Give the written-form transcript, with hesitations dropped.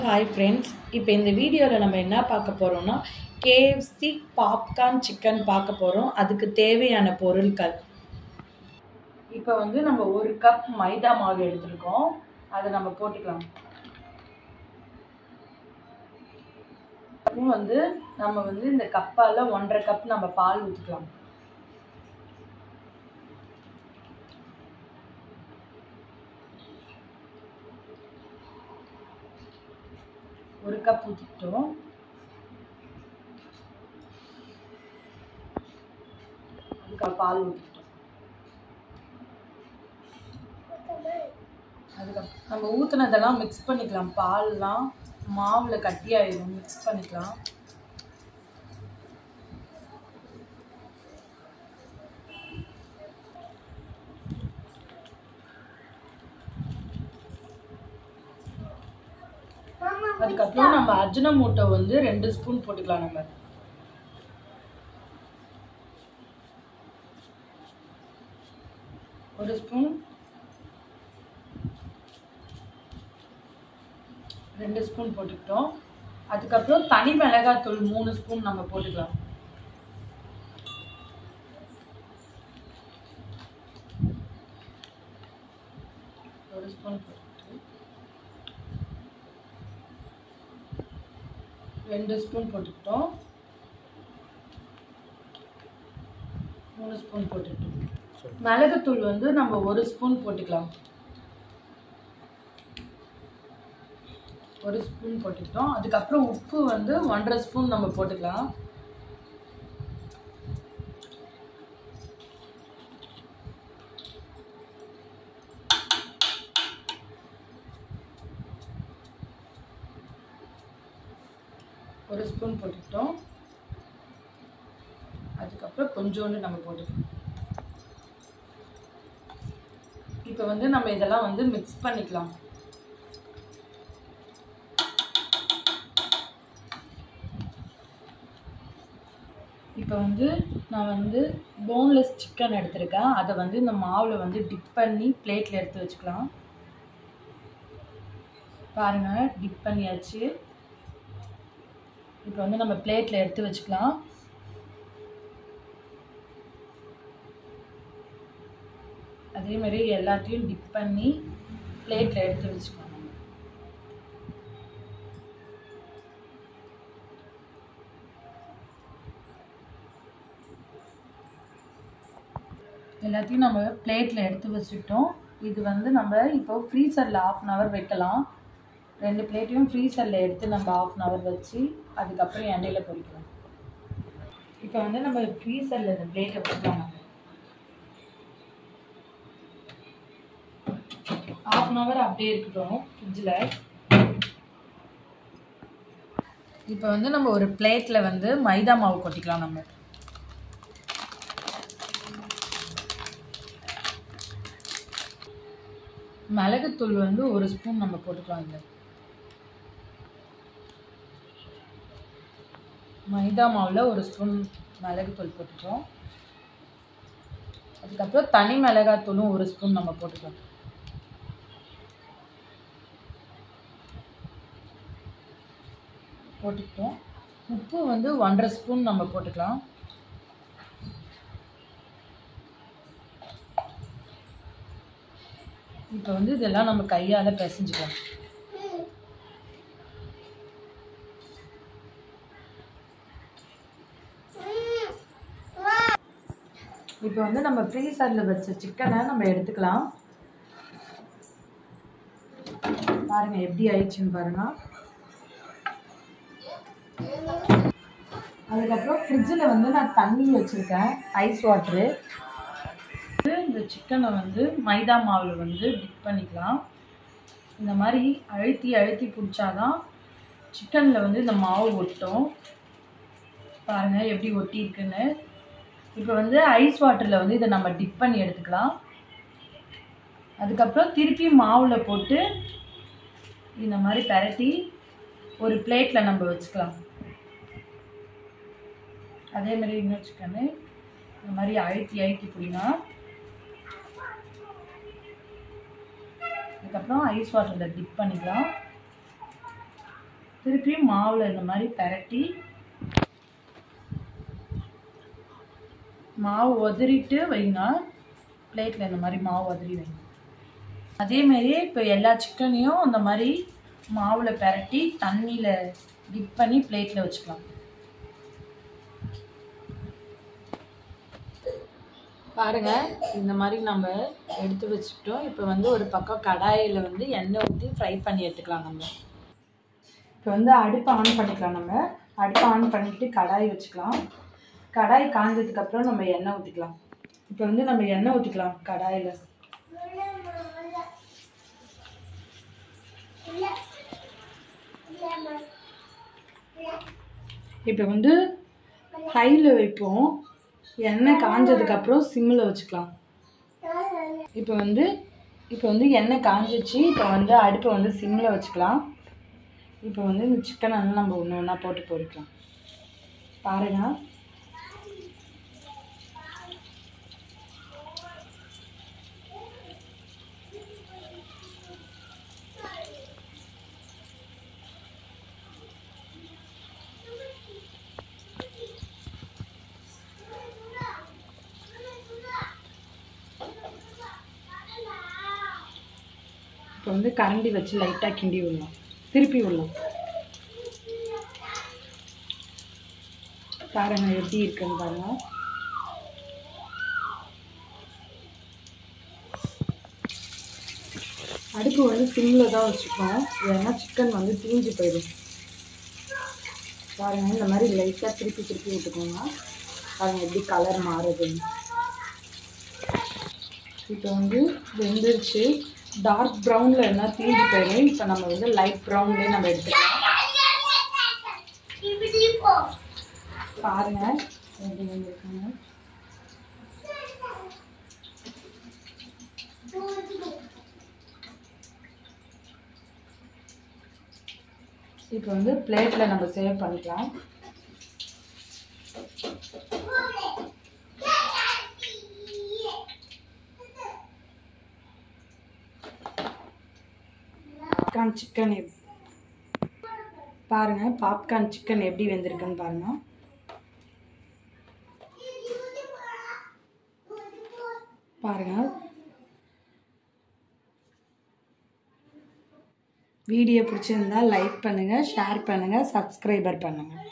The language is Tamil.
ஹாய் ஃப்ரெண்ட்ஸ், இப்போ இந்த வீடியோவில் நம்ம என்ன பார்க்க போகிறோம்னா கேஎஃப்சி பாப்கார்ன் சிக்கன் பார்க்க போகிறோம். அதுக்கு தேவையான பொருட்கள் இப்போ நம்ம 1 கப் மைதா மாவு எடுத்துருக்கோம். அதை நம்ம போட்டுக்கலாம். நம்ம இந்த கப்பால் 1.5 கப் நம்ம பால் ஊற்றிக்கலாம். ஒரு கப் ஊற்றிட்டோம். அதுக்கு பால் ஊற்றிட்டோம். அதுக்கப்புறம் நம்ம ஊற்றினதெல்லாம் மிக்ஸ் பண்ணிக்கலாம். பால்லாம் மாவில் கட்டியாயிடும், மிக்ஸ் பண்ணிக்கலாம். அதுக்கப்புறம் நம்ம அஜினமோட்டோ 2 ஸ்பூன் போட்டுக்கலாம். நம்ம 1 ஸ்பூன், 2 ஸ்பூன் போட்டுக்கிட்டோம். அதுக்கப்புறம் தனி மிளகாய்த்தூள் 3 ஸ்பூன் நம்ம போட்டுக்கலாம். ஒரு ஸ்பூன் போட்டு 2 ஸ்பூன் போட்டுக்கிட்டோம். 3 ஸ்பூன் போட்டுக்கிட்டோம். மிளகுத்தூள் நம்ம 1 ஸ்பூன் போட்டுக்கலாம். 1 ஸ்பூன் போட்டுக்கிட்டோம். அதுக்கப்புறம் உப்பு 1.5 ஸ்பூன் நம்ம போட்டுக்கலாம். ஒரு ஸ்பூன் போட்டுக்கிட்டோம். அதுக்கப்புறம் கொஞ்சோண்டு நம்ம போட்டுக்கலாம். இப்போ நம்ம இதெல்லாம் மிக்ஸ் பண்ணிக்கலாம். இப்போ நான் போன்லெஸ் சிக்கன் எடுத்திருக்கேன். அதை இந்த மாவில் டிப் பண்ணி பிளேட்டில் எடுத்து வச்சுக்கலாம். பாருங்கள், டிப் பண்ணியாச்சு. இப்போ நம்ம பிளேட்டில் எடுத்து வச்சுக்கலாம். அதே மாதிரி எல்லாத்தையும் டிப் பண்ணி பிளேட்டில் எடுத்து வச்சுக்கலாம். எல்லாத்தையும் நம்ம பிளேட்டில் எடுத்து வச்சுட்டோம். இது நம்ம இப்போ ஃப்ரீசரில் 1/2 hour வைக்கலாம். 2 பிளேட்டையும் ஃப்ரீசரில் எடுத்து நம்ம 1/2 hour வச்சு அதுக்கப்புறம் எண்ணெயில் பொரிக்கலாம். இப்போ நம்ம ஃப்ரீசரில் இந்த பிளேட்டை வச்சுக்கலாம். 1/2 hour அப்படியே இருக்கட்டும் ஃப்ரிட்ஜில். இப்போ நம்ம ஒரு பிளேட்டில் மைதா மாவு கொட்டிக்கலாம். நம்ம மிளகுத்தூள் 1 ஸ்பூன் நம்ம போட்டுக்கலாம். இல்லை, மைதா மாவில் 1 ஸ்பூன் மிளகுத்தூள் போட்டுக்கிறோம். அதுக்கப்புறம் தனி மிளகாத்தூளும் 1 ஸ்பூன் நம்ம போட்டுக்கலாம். போட்டுக்கிட்டோம். உப்பு 1.5 ஸ்பூன் நம்ம போட்டுக்கலாம். இப்போ இதெல்லாம் நம்ம கையால் பிசைஞ்சுக்கலாம். இப்போ நம்ம ஃப்ரீசரில் வச்ச சிக்கனை நம்ம எடுத்துக்கலாம். பாருங்கள் எப்படி ஆயிடுச்சுன்னு பாருங்கள். அதுக்கப்புறம் ஃப்ரிட்ஜில் நான் தண்ணி வச்சுருக்கேன், ஐஸ் வாட்ரு. இந்த சிக்கனை மைதா மாவில் டிப் பண்ணிக்கலாம். இந்த மாதிரி அழுத்தி அழுத்தி பிடிச்சாதான் சிக்கனில் இந்த மாவு ஒட்டும். பாருங்கள் எப்படி ஒட்டி இருக்குன்னு. இப்போ ஐஸ் வாட்டரில் இதை நம்ம டிப் பண்ணி எடுத்துக்கலாம். அதுக்கப்புறம் திருப்பி மாவில் போட்டு இந்த மாதிரி பரட்டி ஒரு பிளேட்டில் நம்ம வச்சுக்கலாம். அதே மாதிரி இன்னும் சிக்கனு இந்த மாதிரி அழுத்தி அழுத்தி பிடிங்க. அதுக்கப்புறம் ஐஸ் வாட்டரில் டிப் பண்ணிக்கலாம். திருப்பி மாவில் இந்த மாதிரி பரட்டி மாவு உதறிட்டு வைங்க. பிளேட்டில் இந்த மாதிரி மாவு உதறி வைங்க. அதேமாரியே இப்போ எல்லா சிக்கனையும் அந்த மாதிரி மாவில் பரட்டி தண்ணியில் டிப் பண்ணி பிளேட்டில் வச்சுக்கலாம். பாருங்கள், இந்த மாதிரி நம்ம எடுத்து வச்சுக்கிட்டோம். இப்போ வந்து ஒரு பக்கம் கடாயில் வந்து எண்ணெய் ஊற்றி ஃப்ரை பண்ணி எடுத்துக்கலாம். நம்ம இப்போ வந்து அடுப்பை ஆன் பண்ணிக்கலாம். நம்ம அடுப்பை ஆன் பண்ணிவிட்டு கடாய் வச்சுக்கலாம். கடாய் காஞ்சதுக்கப்புறம் நம்ம எண்ணெய் ஊற்றிக்கலாம். இப்போ வந்து நம்ம எண்ணெய் ஊற்றிக்கலாம் கடாயில். இப்போ வந்து ஹையில் வைப்போம். எண்ணெய் காஞ்சதுக்கப்புறம் சிம்மில் வச்சுக்கலாம். இப்போ வந்து எண்ணெய் காஞ்சிச்சு. இப்போ வந்து அடுப்பை வந்து சிம்மில் வச்சுக்கலாம். இப்போ வந்து இந்த சிக்கனை வந்து நம்ம ஒன்று ஒன்றா போட்டு பொரிக்கலாம். பாருங்கள், இப்போ வந்து கரண்டி வச்சு லைட்டாக கிண்டி விடலாம். திருப்பி விடலாம். பாருங்கள் எப்படி இருக்குன்னு பாருங்கள். அடுப்பு வந்து சிம்மில் தான் வச்சுக்கணும். ஏன்னா சிக்கன் வந்து தீஞ்சு போயிடும். பாருங்கள், இந்த மாதிரி லைட்டாக திருப்பி விட்டுக்கோங்க. பாருங்கள் எப்படி கலர் மாறுதுன்னு. இப்போ வந்து வெந்துருச்சு. டார்க் ப்ரௌனில் என்ன தீஞ்சு போயிடும். இப்போ நம்ம வந்து லைட் ப்ரௌன்லேயே நம்ம எடுத்துக்கலாம். பாருங்கள் எப்படி வந்துருக்காங்க. இப்போ வந்து பிளேட்டில் நம்ம சேவ் பண்ணிக்கலாம். பாப்கார்ன் சிக்கன் பாருங்கள், பாப்கார்ன் சிக்கன் எப்படி வெந்திருக்குன்னு பாருங்கள். பாருங்கள், வீடியோ பிடிச்சிருந்தா லைக் பண்ணுங்கள், ஷேர் பண்ணுங்கள், சப்ஸ்கிரைபர் பண்ணுங்கள்.